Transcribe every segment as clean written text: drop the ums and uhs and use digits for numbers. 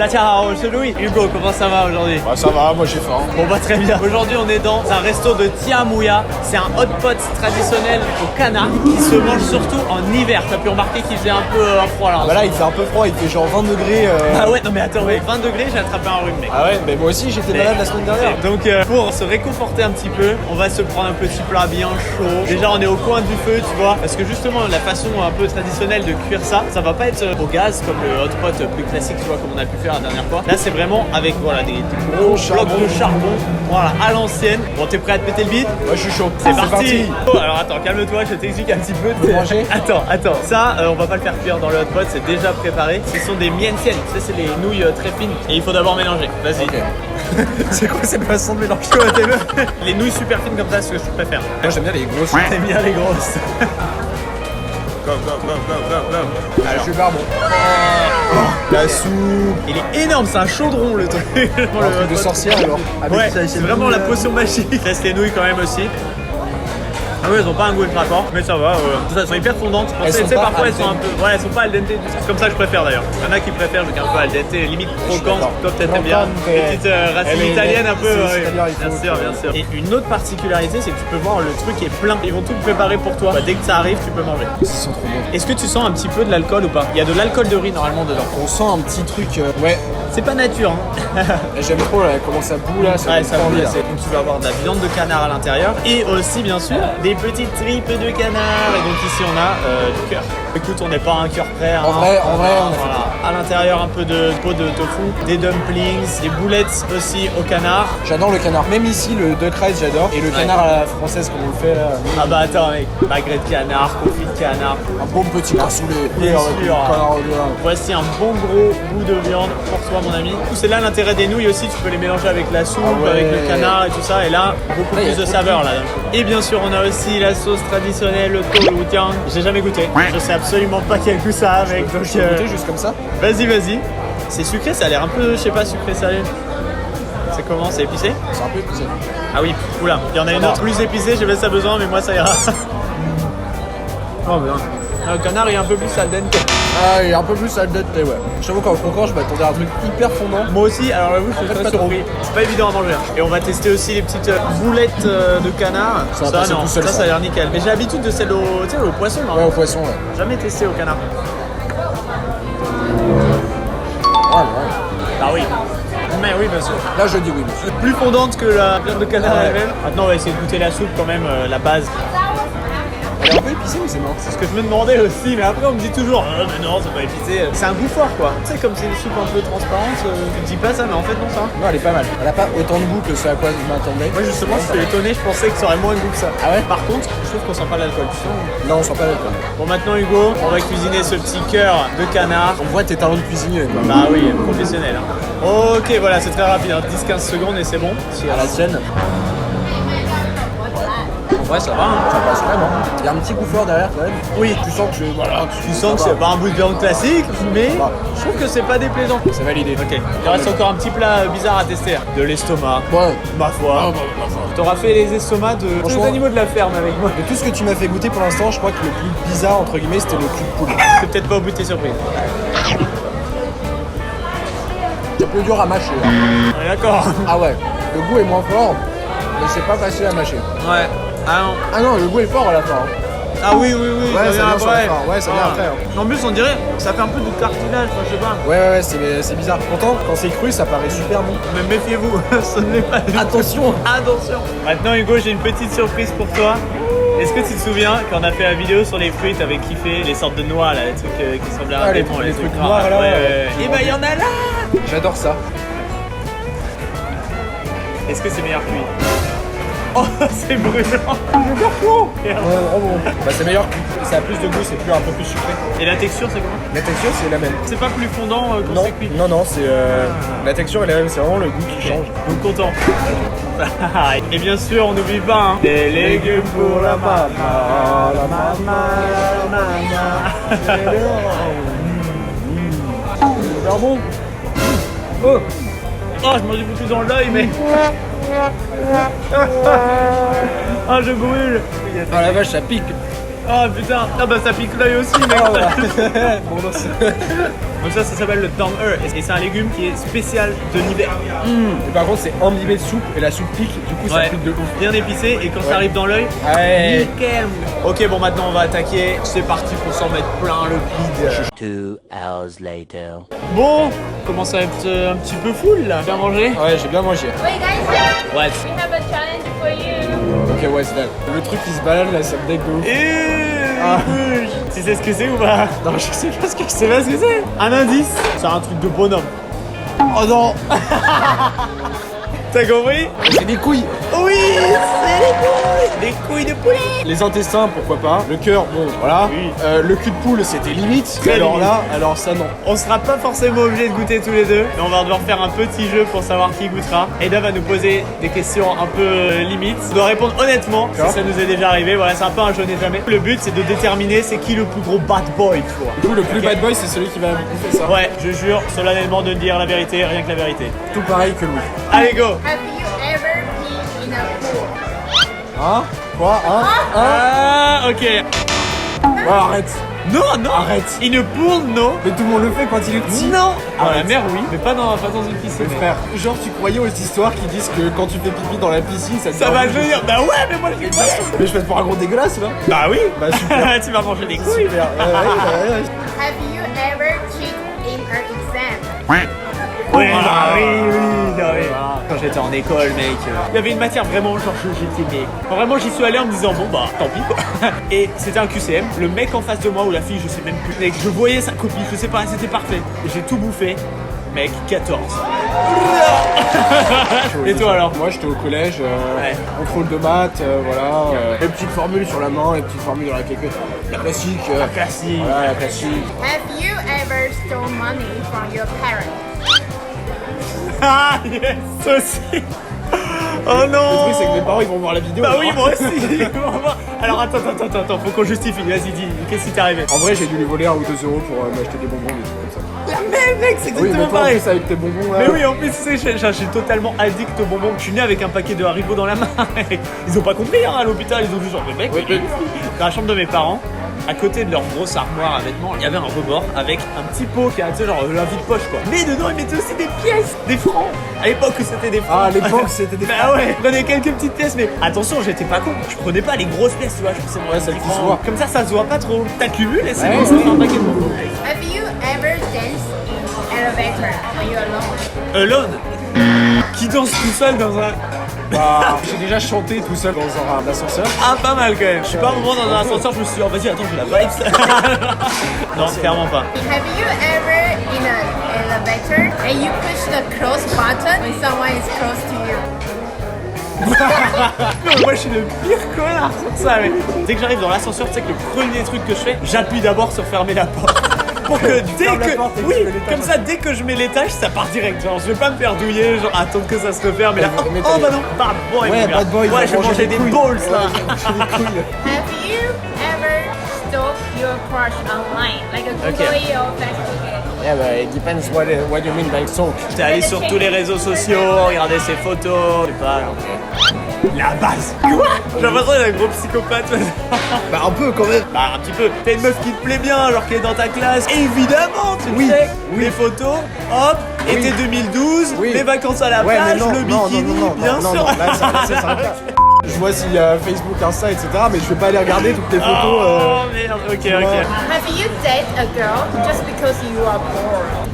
Tatiao, c'est Louis. Hugo, comment ça va aujourd'hui? Bah ça va, moi j'ai faim. Bon bah très bien. Aujourd'hui on est dans un resto de Tia Mouya. C'est un hot pot traditionnel au canard qui se mange surtout en hiver. T'as pu remarquer qu'il faisait un peu froid là. Bah là il fait un peu froid, il fait genre 20 degrés. Ah ouais, non mais attends, ouais, 20 degrés, j'ai attrapé un rhume mec. Ah ouais, mais moi aussi j'étais malade la semaine dernière. Donc pour se réconforter un petit peu, on va se prendre un petit plat bien chaud. Déjà on est au coin du feu, tu vois, parce que justement la façon un peu traditionnelle de cuire ça va pas être au gaz comme le hot pot plus classique, tu vois, comme on a pu faire la dernière fois. Là c'est vraiment avec voilà des gros blocs de charbon, voilà, à l'ancienne. Bon, t'es prêt à te péter le bide? Moi je suis chaud. C'est parti. Oh, alors attends, calme-toi, je t'explique un petit peu. Manger. Attends, ça on va pas le faire cuire dans le hot pot, c'est déjà préparé. Ce sont des miennes-siennes, tu sais, c'est les nouilles très fines et il faut d'abord mélanger. Vas-y. Ok. C'est quoi cette façon de mélanger? Les nouilles super fines comme ça, c'est ce que je préfère. Moi j'aime bien les grosses. T'aimes bien les grosses. Go. Alors, super bon. La soupe. Il est énorme, c'est un chaudron le truc. Un truc de sorcière alors. Ouais, c'est vraiment la potion magique. Teste les nouilles quand même aussi. Ah ouais, elles ont pas un goût ultra fort, mais ça va. Elles sont hyper fondantes. Elles sont Tu sais, pas parfois al elles sont un peu. Ouais, elles sont pas al dente. C'est comme ça que je préfère d'ailleurs. Il y en a qui préfèrent, mais un peu al dente, limite croquante. Toi peut-être t'aimes bien. Les petites racines italiennes un peu. Bien sûr. Et une autre particularité, c'est que tu peux voir le truc est plein. Ils vont tout préparer pour toi. Bah, dès que ça arrive, tu peux manger. Ils sont trop bons. Est-ce que tu sens un petit peu de l'alcool ou pas? Il y a de l'alcool de riz normalement dedans. On sent un petit truc. Ouais. C'est pas nature, hein. J'aime trop là, comment ça boue là. Ouais, ça envie, boue, là. donc tu vas avoir de la viande de canard à l'intérieur et aussi bien sûr des petites tripes de canard. Et donc ici on a du cœur. Écoute, on n'est pas un cœur prêt. Hein. En vrai, on voilà. À l'intérieur un peu de peau de tofu, des dumplings, des boulettes aussi au canard. J'adore le canard. Même ici, le duck rice, j'adore. Et le canard à la française, comme on le fait là. Ah bah attends mec, magret de canard, confit de canard. Un bon petit cassoulet. Bien sûr. Canard au doigt. Voici un bon gros bout de viande pour toi mon ami. C'est là l'intérêt des nouilles aussi, tu peux les mélanger avec la soupe, Ah ouais. avec le canard et tout ça, et là beaucoup Là, plus y a de trop saveur là. Et bien sûr on a aussi la sauce traditionnelle, le togoutiang. J'ai jamais goûté, je sais absolument pas quel goût ça a mec, donc Je peux goûter juste comme ça. vas-y. C'est sucré, ça a l'air un peu, je sais pas, sucré salé. C'est comment? C'est épicé? C'est un peu épicé. Ah oui, oula, il y en a une autre plus épicée, j'ai pas ça besoin, mais moi ça ira. Oh bien. Le canard il est un peu plus al dente. Ah, il est un peu plus al dente, ouais. J'avoue qu'en croquant, je m'attendais à un truc hyper fondant. Moi aussi, alors j'avoue, je suis très surpris. C'est pas évident à manger. Et on va tester aussi les petites boulettes de canard. Ça va passer non, tout seul, ça a l'air nickel. Mais j'ai l'habitude de celle au, tu sais, au poisson. Ouais, au poisson, ouais. Jamais testé au canard. Ouais. Ah oui. Mais oui, bien sûr. Là, je dis oui, monsieur. Plus fondante que la viande de canard Ouais. elle-même. Maintenant, on va essayer de goûter la soupe quand même, la base. Elle est un peu épicée, mais c'est marrant. C'est ce que je me demandais aussi, mais après on me dit toujours mais non, c'est pas épicé. C'est un goût fort quoi. Tu sais, comme c'est une soupe un peu transparente, tu te dis pas ça, mais en fait non, ça. Non, elle est pas mal. Elle a pas autant de goût que ce à quoi je m'attendais. Moi justement, je suis étonné, je pensais que ça aurait moins de goût que ça. Ah ouais? Par contre, je trouve qu'on sent pas l'alcool, tu sens. Non, on sent pas l'alcool. Bon, maintenant Hugo, on va cuisiner ce petit cœur de canard. On voit tes talents de cuisinier, quoi. Bah oui, professionnel. Hein. Ok, voilà, c'est très rapide, hein. 10-15 secondes et c'est bon. À la scène, Ouais, ça va. Hein. ça passe vraiment. Il y a un petit coup fort derrière, quand même. Oui, Tu sens que voilà, tu sens que c'est pas un bout de viande classique, mais je trouve que c'est pas déplaisant. C'est validé. Ok, il reste encore un petit plat bizarre à tester. De l'estomac. Ouais. Ma foi. T'auras fait les estomacs de tous les Franchement, animaux de la ferme avec moi. De tout ce que tu m'as fait goûter pour l'instant, je crois que le plus bizarre, entre guillemets, c'était le cul de poule. C'est peut-être pas au bout de tes surprises. C'est plus dur à mâcher. Là. On est d'accord. Ah ouais, le goût est moins fort, mais c'est pas facile à mâcher. Ouais. Ah non. Ah non, le goût est fort à la fin. Hein. Ah oui, Ouais, ça ça vient vient sur la après. fin. Ouais, ça vient après, hein. En plus, on dirait, ça fait un peu de cartilage, enfin, je sais pas. Ouais, c'est bizarre. Pourtant, quand c'est cru, ça paraît super bon. Mais méfiez-vous, ce n'est pas. Attention. Attention. Maintenant, Hugo, j'ai une petite surprise pour toi. Est-ce que tu te souviens quand on a fait la vidéo sur les fruits, t'avais kiffé les sortes de noix là, les trucs qui semblaient un les démon, trucs gras. noirs, là. Et bah, il y en a là. J'adore ça. Est-ce que c'est meilleur cuit? Oh, c'est brûlant. Ouais, bravo. Bah, c'est meilleur. Ça a plus de goût, c'est plus un peu plus sucré. Et la texture, c'est comment? La texture, c'est la même. C'est pas plus fondant quand Non, c'est cuit? non, c'est la texture, elle est la même. C'est vraiment le goût qui change. Donc content. Et bien sûr, on n'oublie pas, hein, des légumes pour la maman, Super bon. Oh, je m'en suis foutu dans l'œil, mais... Ah, je brûle. Ah la vache, ça pique. Oh putain. Ah bah ça pique l'œil aussi mec. Ah, voilà. Bon, non, Donc ça s'appelle le Down Earth et c'est un légume qui est spécial de l'hiver. Et par contre, c'est imbibé de soupe et la soupe pique, du coup, ça pique de ouf. Bien épicé et quand ça arrive dans l'œil, Ouais. nickel. Ok, bon maintenant on va attaquer. C'est parti pour s'en mettre plein le bide. 2 hours later. Bon, commence à être un petit peu full là. Bien mangé? Ouais, j'ai bien mangé. Wait, guys, Ouais. we have a challenge for you. Ok, ouais, c'est dalle. Le truc qui se balade là, ça me dégue de ouf. Tu sais ce que c'est ou pas? Non, je sais pas ce que Tu sais pas ce que c'est? Un indice? C'est un truc de bonhomme. Oh non. T'as compris? C'est des couilles. Oui, c'est les couilles! Des couilles de poulet! Les intestins, pourquoi pas. Le cœur, bon, voilà. Oui. Le cul de poule, c'était limite. Très Alors limite. là, alors ça, non. On sera pas forcément obligé de goûter tous les deux, mais on va devoir faire un petit jeu pour savoir qui goûtera. Eda va nous poser des questions un peu limites. On doit répondre honnêtement, si D'accord. ça nous est déjà arrivé. Voilà, c'est un peu un je n'ai jamais. Le but, c'est de déterminer c'est qui le plus gros bad boy, tu vois. Du coup, le plus bad boy, c'est celui qui va me bouffer ça. Ouais, je jure solennellement de dire la vérité, rien que la vérité. Tout pareil que Louis. Allez, go! Have you ever peed in a pool? Hein? Quoi? Hein? Ah, ok. Ouais, arrête. Non, non! Arrête. In a pool, non! Mais tout le monde le fait quand il est petit. Non! Ah, la Arrête. mer, oui, mais pas dans une piscine. Mais frère, genre tu croyais aux histoires qui disent que quand tu fais pipi dans la piscine, ça te Ça va dérange. venir! Bah ouais, mais moi je l'ai pas. Mais je fais pour un gros dégueulasse là. Bah oui! Bah super. Tu vas manger des couilles! Super. Ouais. Have you ever cheated in an exam? Oui, non, oui. Quand j'étais en école, mec, il y avait une matière vraiment, genre, j'étais, mais vraiment, j'y suis allé en me disant, bon, bah, tant pis, quoi. Et c'était un QCM. Le mec en face de moi, ou la fille, je sais même plus, mec, je voyais sa copie, je sais pas, c'était parfait. J'ai tout bouffé. Mec, 14. Et toi alors? Moi j'étais au collège, Ouais. contrôle de maths, voilà. Les petites formules sur la main, les petites formules dans la calculette. La classique. Classique. Voilà, la classique. Have you ever stole money from your parents? Ah, yes, ça aussi. Oh non. Le truc c'est que mes parents ils vont voir la vidéo. Bah alors. oui, moi aussi. Alors attends, faut qu'on justifie. Vas-y, dis, qu'est-ce qui t'est arrivé? En vrai j'ai dû lui voler 1 ou 2 euros pour m'acheter des bonbons, des trucs comme ça. La même, mec, c'est Oui, mais exactement toi en pareil. plus avec tes bonbons là. Mais oui, en plus, tu sais, je suis totalement addict aux bonbons. Je suis né avec un paquet de Haribo dans la main. Ils ont pas compris, hein, à l'hôpital. Ils ont vu genre, mais mec, Oui. dans la chambre de mes parents, à côté de leur grosse armoire à vêtements, il y avait un rebord avec un petit pot qui a, tu sais, genre, la vide-poche, quoi. Mais dedans, ils mettaient aussi des pièces, des francs. À l'époque, c'était des francs. Ah à l'époque c'était des. Bah ouais, je prenais quelques petites pièces, mais attention, j'étais pas con. Je prenais pas les grosses pièces, tu vois. Je prenais Ouais, celles qui se voient. Comme ça se voit pas trop. T'accumules et c'est Ouais, bon, ça oui. fait un paquet de bonbons. Have you ever danced in elevator when you're alone? Alone. Qui danse tout seul dans un. Bah, j'ai déjà chanté tout seul dans un ascenseur. Ah, pas mal quand même. Je suis pas un moment dans un ascenseur, je me suis dit, oh vas-y, attends, j'ai la vibe. Non, clairement pas. Have you ever in an elevator and you push the close button when someone is close to you? Non, moi je suis le pire connard sur ça. Mais dès que j'arrive dans l'ascenseur, tu sais que le premier truc que je fais, j'appuie d'abord sur fermer la porte. Pour que dès fermes la que. porte et que Oui, tu mets l'étage. comme ça, dès que je mets l'étage, ça part direct. Genre, je vais pas me faire douiller, genre attendre que ça se referme. Et là, Mais oh t'as- bah non, bad boy. Ouais, mon gars. bad boy, il Ouais, va je vais manger manger des des couilles. balls là. J'ai des couilles. Have you ever stalked your crush online, like a Google or Facebook? Yeah, but it depends what you mean by stalk. T'es allé sur tous les réseaux sociaux, regarder ses photos, je sais pas. La base. Quoi? J'ai l'impression d'être un gros psychopathe. Bah un peu quand même. Bah un petit peu. T'as une meuf qui te plaît bien, genre qui est dans ta classe. Évidemment, tu Oui, le sais. oui. Les photos, hop, Oui. été 2012, Oui. les vacances à la Ouais, mais plage, non, le non, bikini, non, bien non, sûr. non, là, ça s'arrête là. Je vois s'il y a Facebook, Insta, etc. Mais je vais pas aller regarder toutes les photos. Oh merde, ok, ok. Have you dated a girl just because you are bored?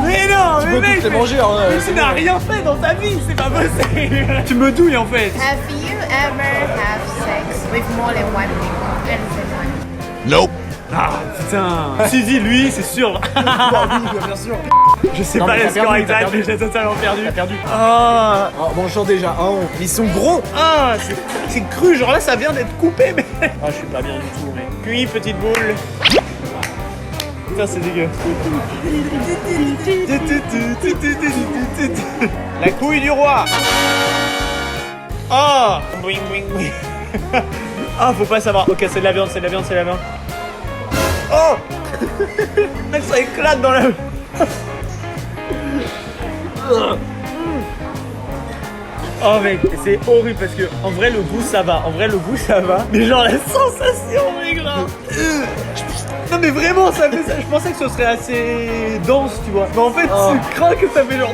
Mais non, Tu mais peux mec, toutes les manger, hein, mais tu c'est n'as bon. rien fait dans ta vie, c'est pas possible. Tu me douilles en fait. Have you ever had sex with more than one people at the same time? Ah putain. Si dit lui, c'est sûr. Oui, bien sûr. Je sais Non, pas mais le t'as score perdu, exact, t'as mais perdu. j'ai totalement perdu. T'as perdu. Ah. En mangeant déjà un, ils sont gros. Ah, c'est cru, genre là ça vient d'être coupé, mais. Ah, je suis pas bien du tout, mec. Cuit, petite boule. Putain, c'est dégueu. La couille du roi. Ah. Boing, boing, boing. Ah, faut pas savoir. Ok, c'est de la viande, c'est de la viande, c'est de la viande. Oh. Mec, ça éclate dans la. Oh mec, c'est horrible parce que en vrai le goût ça va, mais genre la sensation mec genre. Non mais vraiment ça fait ça, je pensais que ce serait assez dense tu vois, mais en fait tu crains que ça fait genre.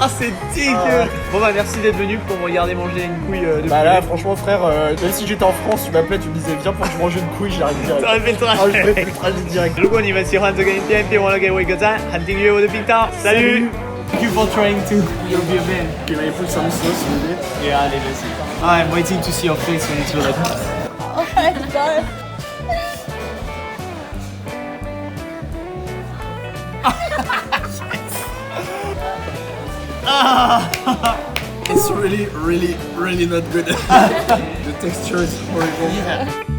Ah c'est dégueu. Bon bah merci d'être venu pour me regarder manger une couille de Bah là, poulet. franchement, frère, même si j'étais en France, tu m'appelais, tu me disais viens pour que je mange une couille, j'arrive direct. Ça aurait fait le trajet. Ah, je ferais plus le trajet direct. 如果你们喜欢这个影片，别忘了给我一个赞，还订阅我的频道。Salut. Thank you for trying to. You'll be a man. Tu m'avais put some sauce, s'il vous plaît. Yeah, allez, vas-y. I'm waiting to see your face when it's ready. Oh my god. It's really, really, really not good. The texture is horrible.